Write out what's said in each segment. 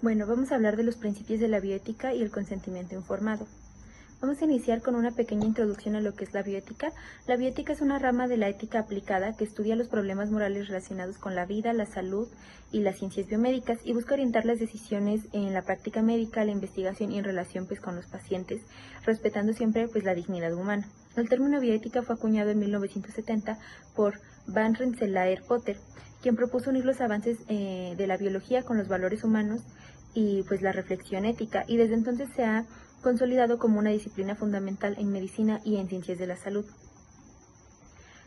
Bueno, vamos a hablar de los principios de la bioética y el consentimiento informado. Vamos a iniciar con una pequeña introducción a lo que es la bioética. La bioética es una rama de la ética aplicada que estudia los problemas morales relacionados con la vida, la salud y las ciencias biomédicas y busca orientar las decisiones en la práctica médica, la investigación y en relación con los pacientes, respetando siempre la dignidad humana. El término bioética fue acuñado en 1970 por Van Rensselaer Potter, quien propuso unir los avances de la biología con los valores humanos y la reflexión ética, y desde entonces se ha consolidado como una disciplina fundamental en medicina y en ciencias de la salud.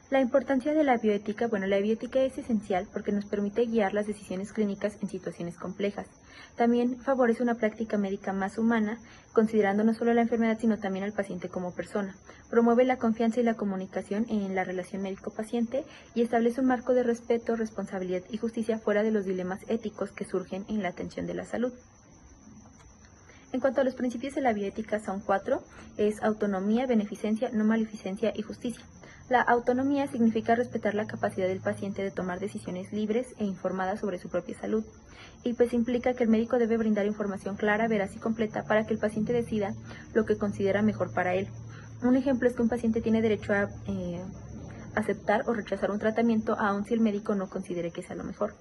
La importancia de la bioética, la bioética es esencial porque nos permite guiar las decisiones clínicas en situaciones complejas. También favorece una práctica médica más humana, considerando no solo la enfermedad, sino también al paciente como persona. Promueve la confianza y la comunicación en la relación médico-paciente y establece un marco de respeto, responsabilidad y justicia fuera de los dilemas éticos que surgen en la atención de la salud. En cuanto a los principios de la bioética, son 4, es autonomía, beneficencia, no maleficencia y justicia. La autonomía significa respetar la capacidad del paciente de tomar decisiones libres e informadas sobre su propia salud, y implica que el médico debe brindar información clara, veraz y completa para que el paciente decida lo que considera mejor para él. Un ejemplo es que un paciente tiene derecho a aceptar o rechazar un tratamiento aun si el médico no considere que sea lo mejor.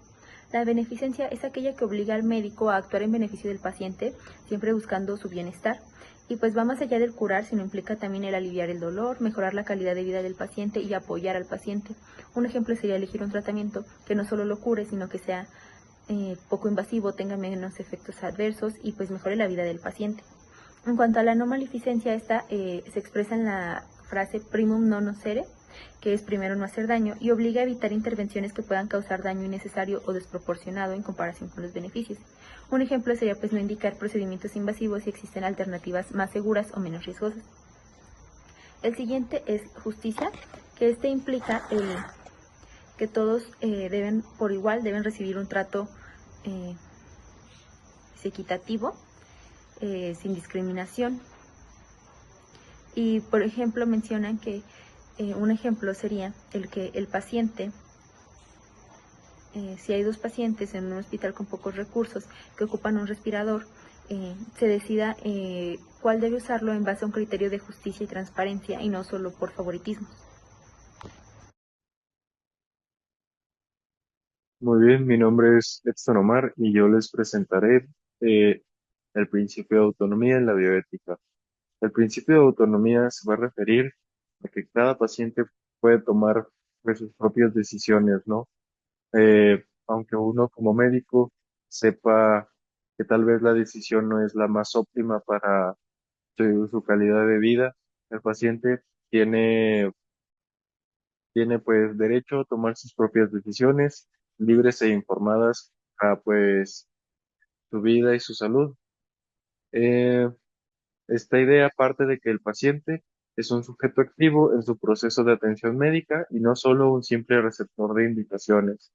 La beneficencia es aquella que obliga al médico a actuar en beneficio del paciente, siempre buscando su bienestar. Y va más allá del curar, sino implica también el aliviar el dolor, mejorar la calidad de vida del paciente y apoyar al paciente. Un ejemplo sería elegir un tratamiento que no solo lo cure, sino que sea poco invasivo, tenga menos efectos adversos y mejore la vida del paciente. En cuanto a la no maleficencia, esta se expresa en la frase primum non nocere, que es primero no hacer daño, y obliga a evitar intervenciones que puedan causar daño innecesario o desproporcionado en comparación con los beneficios. Un ejemplo sería no indicar procedimientos invasivos si existen alternativas más seguras o menos riesgosas. El siguiente es justicia, que implica que todos por igual deben recibir un trato equitativo, sin discriminación. Y por ejemplo mencionan que un ejemplo sería el que el paciente, si hay 2 pacientes en un hospital con pocos recursos que ocupan un respirador, se decida cuál debe usarlo en base a un criterio de justicia y transparencia y no solo por favoritismo. Muy bien, mi nombre es Edson Omar y yo les presentaré eh, el principio de autonomía en la bioética. El principio de autonomía se va a referir a que cada paciente puede tomar sus propias decisiones, ¿no? Aunque uno como médico sepa que tal vez la decisión no es la más óptima para su calidad de vida, el paciente tiene pues derecho a tomar sus propias decisiones libres e informadas a pues su vida y su salud. Eh, Esta idea parte de que el paciente es un sujeto activo en su proceso de atención médica y no solo un simple receptor de indicaciones.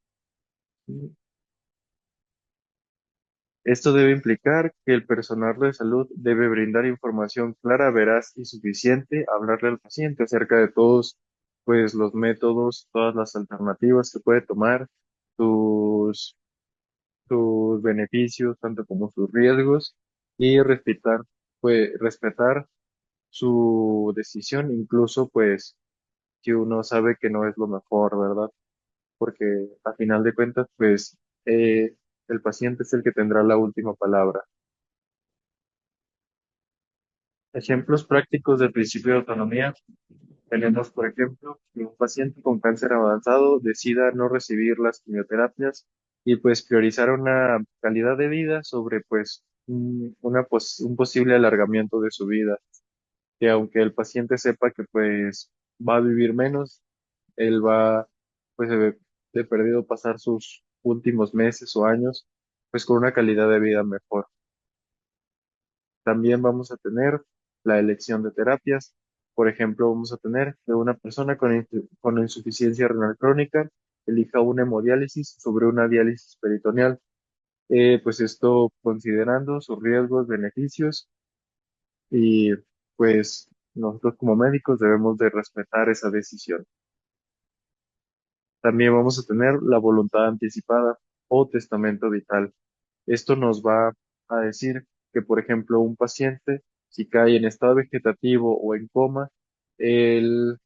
Esto debe implicar que el personal de salud debe brindar información clara, veraz y suficiente, hablarle al paciente acerca de todos, pues, los métodos, todas las alternativas que puede tomar, sus, sus beneficios, tanto como sus riesgos, y respetar su decisión, incluso, pues, si uno sabe que no es lo mejor, ¿verdad? Porque a final de cuentas, pues, el paciente es el que tendrá la última palabra. Ejemplos prácticos del principio de autonomía. Tenemos, por ejemplo, que un paciente con cáncer avanzado decida no recibir las quimioterapias y pues priorizar una calidad de vida sobre pues un posible alargamiento de su vida. Que aunque el paciente sepa que pues va a vivir menos, él va pues de perdido pasar sus últimos meses o años pues con una calidad de vida mejor. También vamos a tener la elección de terapias. Por ejemplo, vamos a tener que una persona con insuficiencia renal crónica elija una hemodiálisis sobre una diálisis peritoneal. Pues esto considerando sus riesgos, beneficios y pues nosotros como médicos debemos de respetar esa decisión. También vamos a tener la voluntad anticipada o testamento vital. Esto nos va a decir que, por ejemplo, un paciente, si cae en estado vegetativo o en coma, él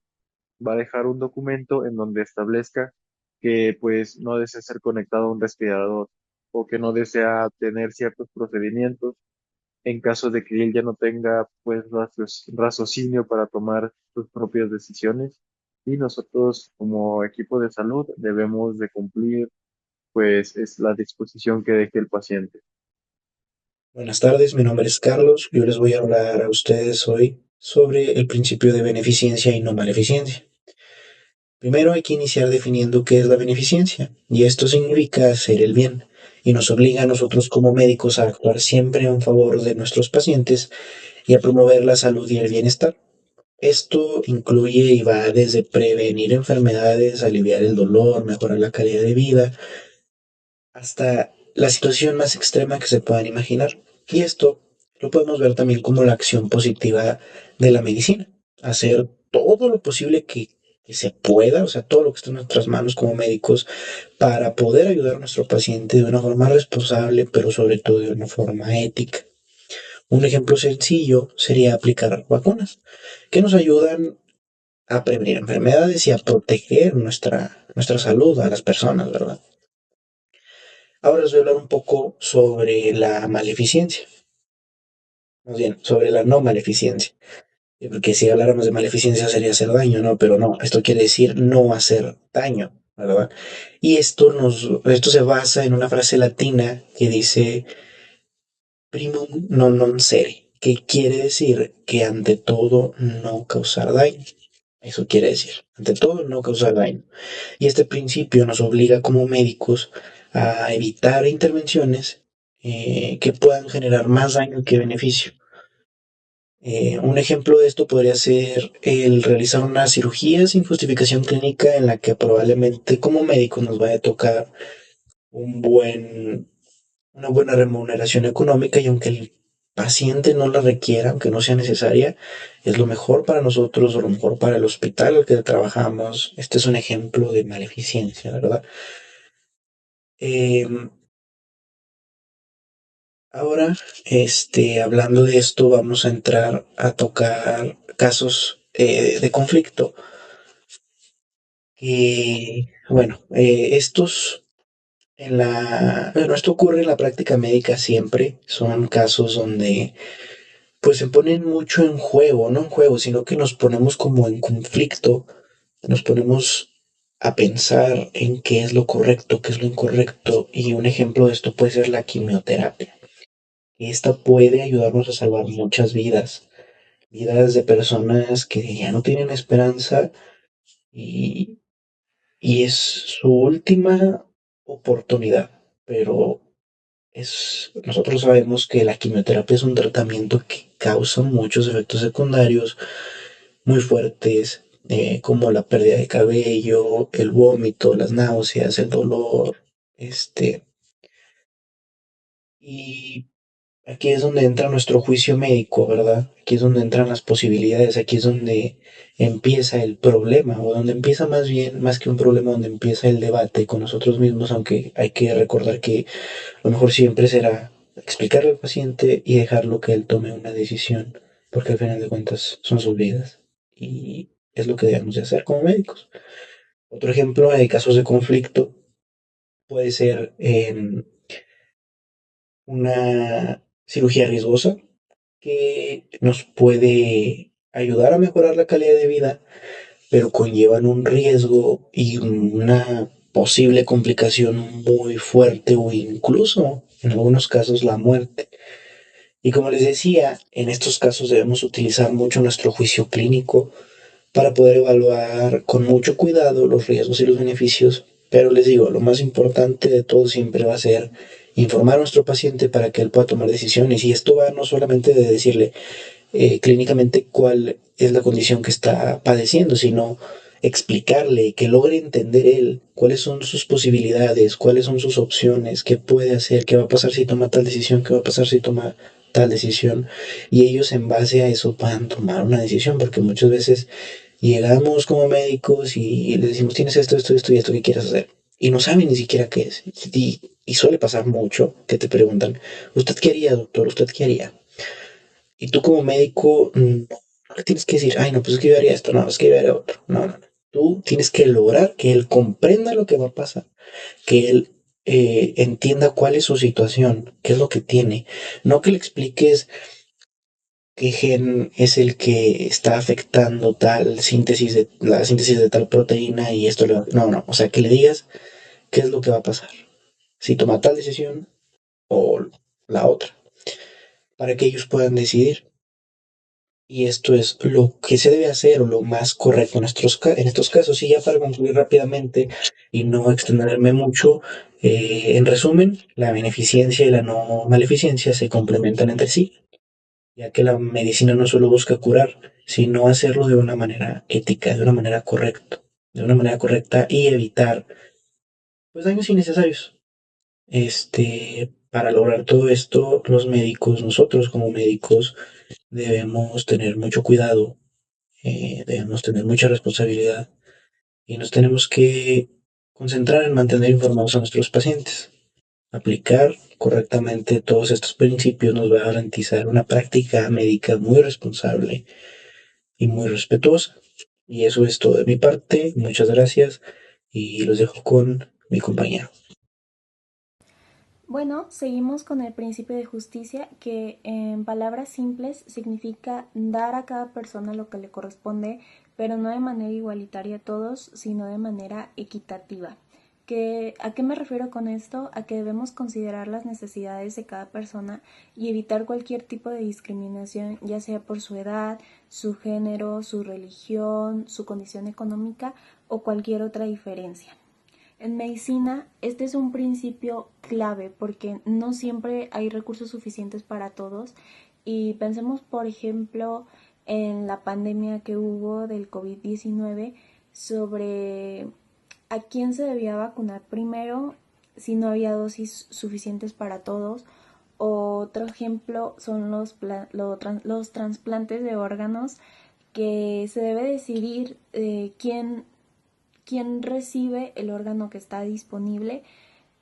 va a dejar un documento en donde establezca que pues no desea ser conectado a un respirador o que no desea tener ciertos procedimientos en caso de que él ya no tenga pues raciocinio para tomar sus propias decisiones y nosotros como equipo de salud debemos de cumplir pues es la disposición que deje el paciente. Buenas tardes, mi nombre es Carlos. Yo les voy a hablar a ustedes hoy sobre el principio de beneficencia y no maleficencia. Primero hay que iniciar definiendo qué es la beneficencia, y esto significa hacer el bien, y nos obliga a nosotros como médicos a actuar siempre en favor de nuestros pacientes y a promover la salud y el bienestar. Esto incluye y va desde prevenir enfermedades, aliviar el dolor, mejorar la calidad de vida, hasta la situación más extrema que se puedan imaginar. Y esto lo podemos ver también como la acción positiva de la medicina. Hacer todo lo posible que se pueda, o sea, todo lo que esté en nuestras manos como médicos para poder ayudar a nuestro paciente de una forma responsable, pero sobre todo de una forma ética. Un ejemplo sencillo sería aplicar vacunas, que nos ayudan a prevenir enfermedades y a proteger nuestra salud a las personas, ¿verdad? Ahora les voy a hablar un poco sobre la maleficencia, más bien, sobre la no maleficencia. Porque si habláramos de maleficencia sería hacer daño, ¿no? Pero no, esto quiere decir no hacer daño, ¿verdad? Y esto se basa en una frase latina que dice primum non nocere, que quiere decir que ante todo no causar daño. Eso quiere decir, ante todo no causar daño. Y este principio nos obliga como médicos a evitar intervenciones que puedan generar más daño que beneficio. Un ejemplo de esto podría ser el realizar una cirugía sin justificación clínica en la que probablemente como médicos nos vaya a tocar un buen, una buena remuneración económica y aunque el paciente no la requiera, aunque no sea necesaria, es lo mejor para nosotros o lo mejor para el hospital al que trabajamos. Este es un ejemplo de maleficencia, ¿verdad? Eh, Ahora, hablando de esto, vamos a entrar a tocar casos de conflicto. Bueno, bueno, esto ocurre en la práctica médica siempre. Son casos donde, pues, se ponen mucho en juego, no en juego, sino que nos ponemos como en conflicto, nos ponemos a pensar en qué es lo correcto, qué es lo incorrecto. Y un ejemplo de esto puede ser la quimioterapia. Esta puede ayudarnos a salvar muchas vidas, vidas de personas que ya no tienen esperanza y, y es su última oportunidad. Pero nosotros sabemos que la quimioterapia es un tratamiento que causa muchos efectos secundarios muy fuertes, como la pérdida de cabello, el vómito, las náuseas, el dolor, y aquí es donde entra nuestro juicio médico, ¿verdad? Aquí es donde entran las posibilidades, aquí es donde empieza el problema, o donde empieza más bien, más que un problema, donde empieza el debate con nosotros mismos, aunque hay que recordar que lo mejor siempre será explicarle al paciente y dejarlo que él tome una decisión, porque al final de cuentas son sus vidas y es lo que debemos de hacer como médicos. Otro ejemplo de casos de conflicto puede ser una cirugía riesgosa que nos puede ayudar a mejorar la calidad de vida, pero conllevan un riesgo y una posible complicación muy fuerte o incluso en algunos casos la muerte. Y como les decía, en estos casos debemos utilizar mucho nuestro juicio clínico para poder evaluar con mucho cuidado los riesgos y los beneficios. Pero les digo, lo más importante de todo siempre va a ser informar a nuestro paciente para que él pueda tomar decisiones. Y esto va no solamente de decirle clínicamente cuál es la condición que está padeciendo, sino explicarle, que logre entender él cuáles son sus posibilidades, cuáles son sus opciones, qué puede hacer, qué va a pasar si toma tal decisión, qué va a pasar si toma tal decisión, y ellos en base a eso puedan tomar una decisión, porque muchas veces llegamos como médicos y les decimos, tienes esto, esto, esto y esto, ¿qué quieres hacer? y no saben ni siquiera qué es. Y suele pasar mucho que te preguntan, ¿usted qué haría, doctor? ¿Usted qué haría? Y tú como médico no le tienes que decir, ay, no, pues es que yo haría esto, no, es que yo haría otro. No, no, no. Tú tienes que lograr que él comprenda lo que va a pasar, que él entienda cuál es su situación, qué es lo que tiene. No que le expliques qué gen es el que está afectando la síntesis de tal proteína y esto le va. No, no, o sea, que le digas qué es lo que va a pasar. Si toma tal decisión o la otra, para que ellos puedan decidir. Y esto es lo que se debe hacer o lo más correcto en estos casos. Y ya para concluir rápidamente y no extenderme mucho, en resumen, la beneficencia y la no maleficencia se complementan entre sí, ya que la medicina no solo busca curar, sino hacerlo de una manera ética, de una manera correcta y evitar pues daños innecesarios. Para lograr todo esto, los médicos, nosotros como médicos, debemos tener mucho cuidado, debemos tener mucha responsabilidad y nos tenemos que concentrar en mantener informados a nuestros pacientes. Aplicar correctamente todos estos principios nos va a garantizar una práctica médica muy responsable y muy respetuosa. Y eso es todo de mi parte. Muchas gracias y los dejo con mi compañero. Bueno, seguimos con el principio de justicia, que en palabras simples significa dar a cada persona lo que le corresponde, pero no de manera igualitaria a todos, sino de manera equitativa. ¿A qué me refiero con esto? A que debemos considerar las necesidades de cada persona y evitar cualquier tipo de discriminación, ya sea por su edad, su género, su religión, su condición económica o cualquier otra diferencia. En medicina, este es un principio clave porque no siempre hay recursos suficientes para todos y pensemos, por ejemplo, en la pandemia que hubo del COVID-19 sobre a quién se debía vacunar primero si no había dosis suficientes para todos. Otro ejemplo son los trasplantes de órganos, que se debe decidir quién recibe el órgano que está disponible,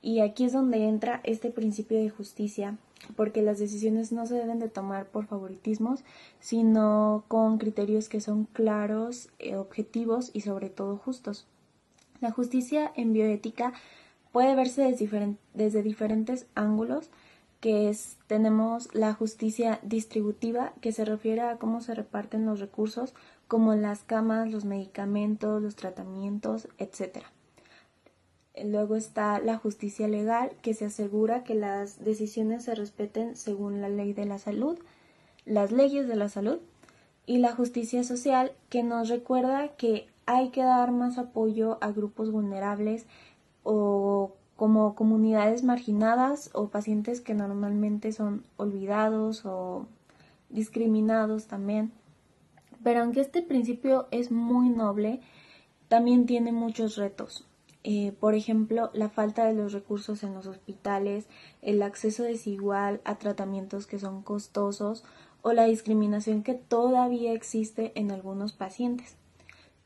y aquí es donde entra este principio de justicia, porque las decisiones no se deben de tomar por favoritismos, sino con criterios que son claros, objetivos y sobre todo justos. La justicia en bioética puede verse desde diferentes ángulos, tenemos la justicia distributiva, que se refiere a cómo se reparten los recursos, como las camas, los medicamentos, los tratamientos, etc. Luego está la justicia legal, que se asegura que las decisiones se respeten según la ley de la salud, las leyes de la salud. Y la justicia social, que nos recuerda que hay que dar más apoyo a grupos vulnerables o como comunidades marginadas o pacientes que normalmente son olvidados o discriminados también. Pero aunque este principio es muy noble, también tiene muchos retos. Por ejemplo, la falta de los recursos en los hospitales, el acceso desigual a tratamientos que son costosos o la discriminación que todavía existe en algunos pacientes.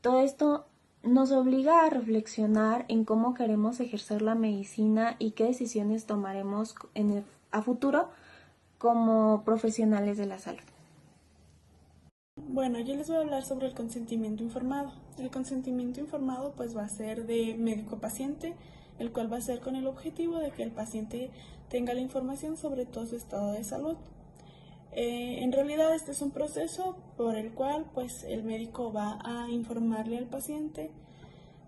Todo esto nos obliga a reflexionar en cómo queremos ejercer la medicina y qué decisiones tomaremos a futuro como profesionales de la salud. Bueno, yo les voy a hablar sobre el consentimiento informado. El consentimiento informado pues va a ser de médico-paciente, el cual va a ser con el objetivo de que el paciente tenga la información sobre todo su estado de salud. En realidad este es un proceso por el cual pues el médico va a informarle al paciente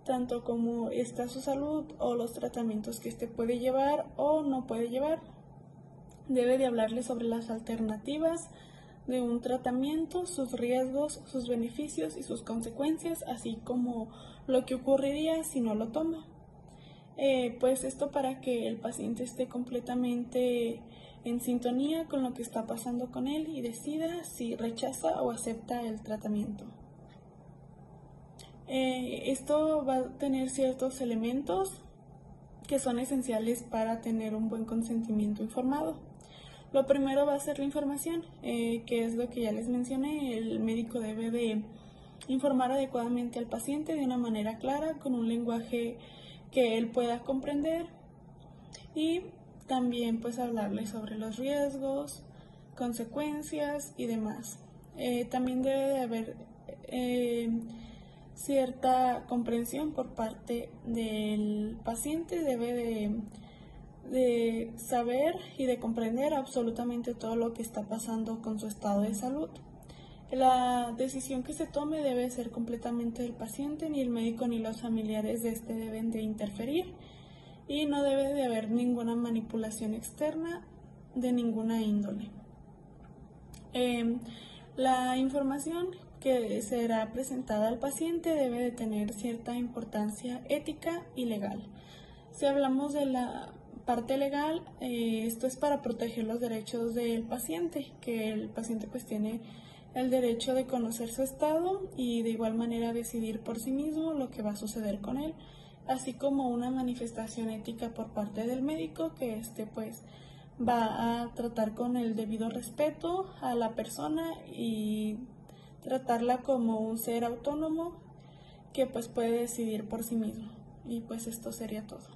tanto como está su salud o los tratamientos que éste puede llevar o no puede llevar. Debe de hablarle sobre las alternativas de un tratamiento, sus riesgos, sus beneficios y sus consecuencias, así como lo que ocurriría si no lo toma. Pues esto para que el paciente esté completamente en sintonía con lo que está pasando con él y decida si rechaza o acepta el tratamiento. Esto va a tener ciertos elementos que son esenciales para tener un buen consentimiento informado. Lo primero va a ser la información, que es lo que ya les mencioné. El médico debe de informar adecuadamente al paciente de una manera clara, con un lenguaje que él pueda comprender, y también pues hablarle sobre los riesgos, consecuencias y demás. También debe de haber cierta comprensión por parte del paciente, debe de saber y de comprender absolutamente todo lo que está pasando con su estado de salud. La decisión que se tome debe ser completamente del paciente, ni el médico ni los familiares de este deben de interferir, y no debe de haber ninguna manipulación externa de ninguna índole. La información que será presentada al paciente debe de tener cierta importancia ética y legal. Si hablamos de la parte legal, esto es para proteger los derechos del paciente, que el paciente pues tiene el derecho de conocer su estado y de igual manera decidir por sí mismo lo que va a suceder con él, así como una manifestación ética por parte del médico, que pues va a tratar con el debido respeto a la persona y tratarla como un ser autónomo que pues puede decidir por sí mismo. Y pues esto sería todo.